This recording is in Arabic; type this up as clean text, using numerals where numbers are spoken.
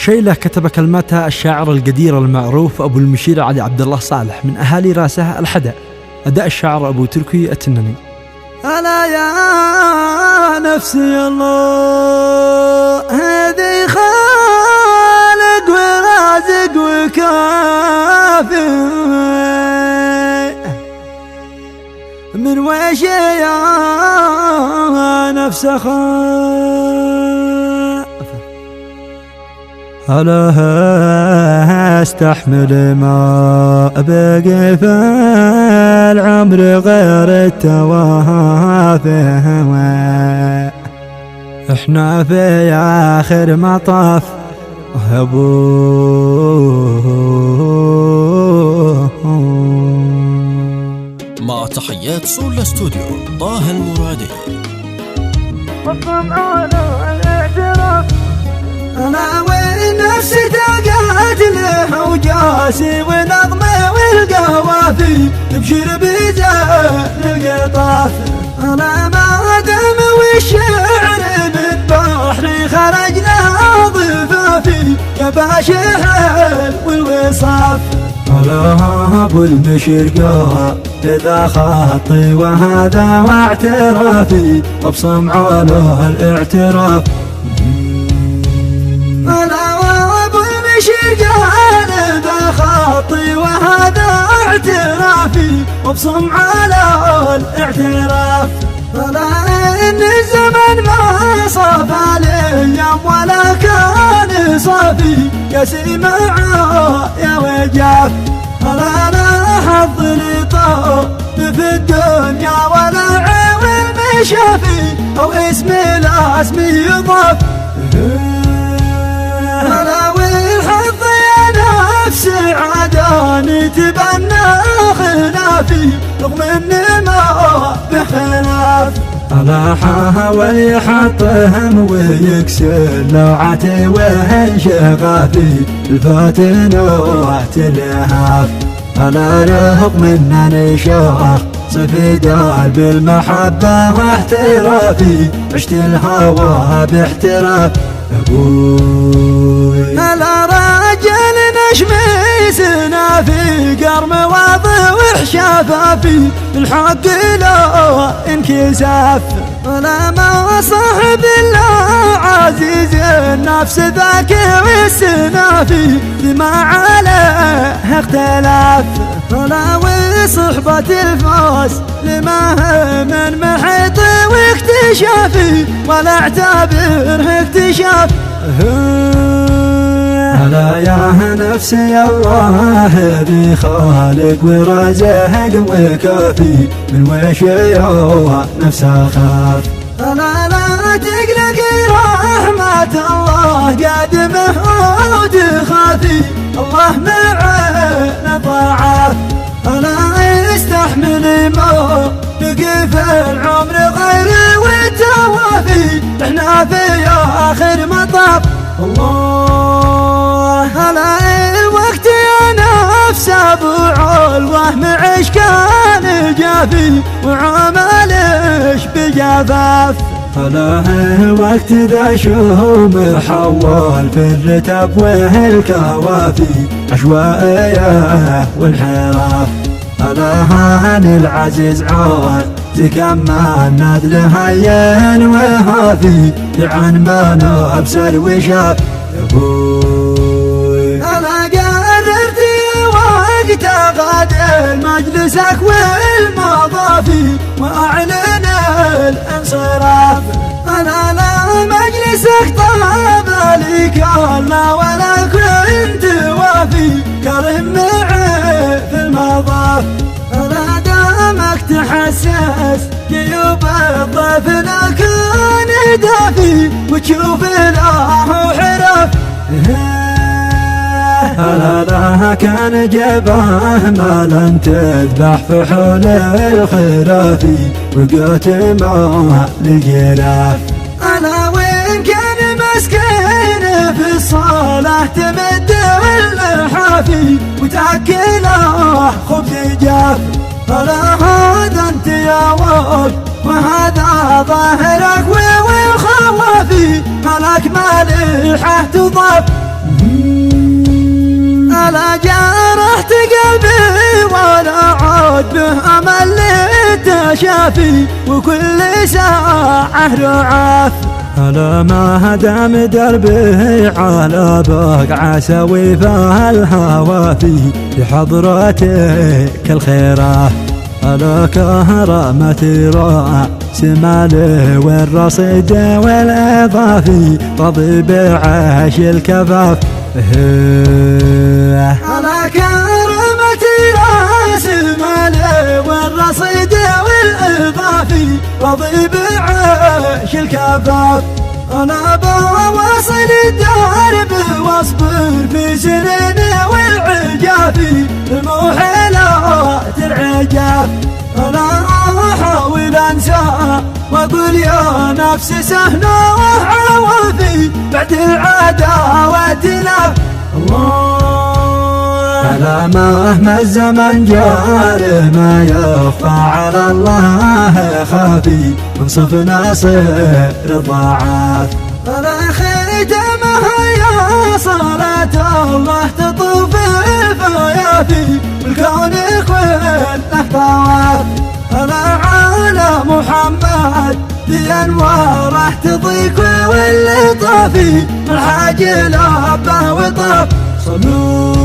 شيلة كتب كلماتها الشاعر القدير المعروف أبو المشير علي عبد الله صالح من أهالي راسه الحدأ. أداء الشاعر أبو تركي التنني. ألا يا نفسي الله هذي خالق ورازق وكافي، من ويش يا نفس خاف، ألا استحمل ما بقي في العمر غير التوافه، احنا في آخر مطاف مع تحيات سولا ستوديو طه المرادي. أنا وين نفسي تلقات له وجاسي ونظمي والقوافي تبشر بزان القطاف، أنا ما دم والشعر من بحري خرج له ضفافي يا باشا والوصاف، ألا أبو المشرقة إذا خطي وهذا واعترافي أبصم على الاعتراف، أنا وأبو المشرقة إذا خطي وهذا اعترافي أبصم على الاعتراف، ألا إن الزمن ما صافى الأيام ولا كان صافي قاسي معاه يا وجاف، ألا لا حظ لي طاب في الدنيا ولا عيون مشافي أو اسمي لا اسمي يضاف، ألا والحظ يا نفس عداني تبنى خلافي رغم إني ما بخلاف، ألا حاول يحطهم ويكسر لوعتي وانشغافي الفاتنوات الهاف، ألا رغم إنني شاخ صفدان بالمحبة واحترافي عشت الهوى باحتراف أبوي، ألا راجل نشميسنا في قرم واضح شفافي الحق لا انكساف، ألا ما صاحب إلا عزيز النفس ذاك والسنافي بما عليه اختلاف، ألا وصحبة الفاس لما من محيط واكتشافي ولا اعتبره اكتشاف، ألا يا نفسي الله بخالق ورازق وكافي من ويش يا نفس خاف، ألا لا تقلق رحمة الله قادمه وتخافي الله معنا ضاعف، ألا يستحمل ما بقي في العمر غير والتوافي احنا في آخر مطاف الله، ألا الوقت يا نفس أبوع الوهم عيش كان جافي وعملش بجفاف، ألا الوقت ذا شوم حول في الرتب والكوافي عشوائية والحراف، ألا هان العزيز عود تكمل نادل هين وهافي عن ما نبسل وشاف أبوي، ألا قررت وقت غادر مجلسك والمضافي وأعلن الانصراف، أنا لا مجلسك طاب لي كلا ولا كنت وافي كرم معي في المضاف، ألا دامك تحسس جيوب الضيف لكن دافي وتشوف له حرف، ألا لا كان جباه مالا تذبح في حول الخرافي وقوت معه الجراف، ألا وين كان مسكين في الصلاة تمد اللحافي وتأكله خبز جاف، ألا هذا انت يا ولد وهذا ظاهرك والخوافي ملك مالحة تضاف، لا جرحت قلبي ولا عود به أمل للتشافي، وكل ساعة رعاف. ألا ما دام دربي على بقعة سويفها الهوى في حضرتك الخيرات. ألا كهرمة رأس مالي والرصيد والإضافي، طبيب عاش الكفاف. ألا كهرمة رأس مالي والرصيد والإضافي، طبيب عاش الكفاف. أنا بواصل الدرب واصبر في سنين والعجافي، المحيلات العجاف. أنا أحاول أنسى وأقول يا نفس سهل وعوافي، بعد العداوة تلاف. ألا مهما الزمن جار ما يخفى على الله خافي، من صف ناصر الضعاف. ألا ختمها يا صلاة الله تطوف الفيافي، والكون كله طواف. ألا على محمد بأنواره تضيق واللطافي، الحاج لبه وطاف. صلوا